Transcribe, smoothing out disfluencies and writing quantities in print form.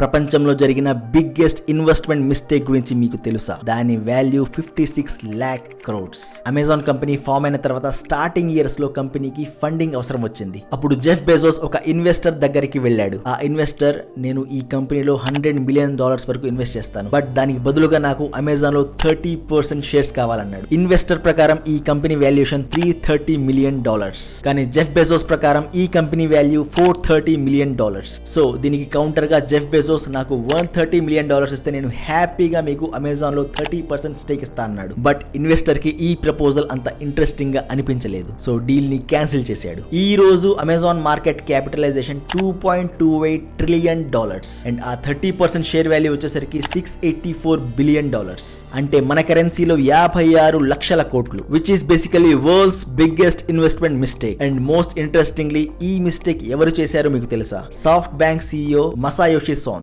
ప్రపంచంలో జరిగిన biggest investment mistake గురించి మీకు తెలుసా? దాని value 56 lakh crores. Amazon company form అయిన తర్వాత స్టార్టింగ్ ఇయర్స్ లో కంపెనీకి ఫండింగ్ అవసరం వచ్చింది. అప్పుడు జెఫ్ బెజోస్ ఒక ఇన్వెస్టర్ దగ్గరికి వెళ్ళాడు. ఆ ఇన్వెస్టర్, నేను ఈ కంపెనీలో $100 million వరకు ఇన్వెస్ట్ చేస్తాను, బట్ దానికి బదులుగా నాకు అమెజాన్ లో 30% షేర్స్ కావాలన్నాడు. ఇన్వెస్టర్ ప్రకారం ఈ కంపెనీ వాల్యుయేషన్ $330 million, కానీ జెఫ్ బెజోస్ ప్రకారం ఈ కంపెనీ వాల్యూ $430 million. సో దీనికి కౌంటర్ గా జెఫ్ బెజోస్ నాకు $130 million ఇస్తే నేను హ్యాపీగా మీకు అమెజాన్ లో 30% స్టేక్ ఇస్తా అన్నాడు. బట్ ఇన్వెస్టర్ కి ఈ ప్రపోజల్ అంత ఇంట్రెస్టింగ్ గా అనిపించలేదు. సో డీల్ ని క్యాన్సిల్ చేశాడు. ఈ రోజు Amazon market capitalization $2.28 trillion and ఆ 30% షేర్ వాల్యూ వచ్చేసరికి $684 billion. అంటే మన కరెన్సీలో 56 లక్షల కోట్లు, which is basically world's biggest investment mistake. And most interestingly ఈ మిస్టేక్ ఎవరు చేశారో మీకు తెలుసా? సాఫ్ట్ బ్యాంక్ CEO మసాయోషి సోన్.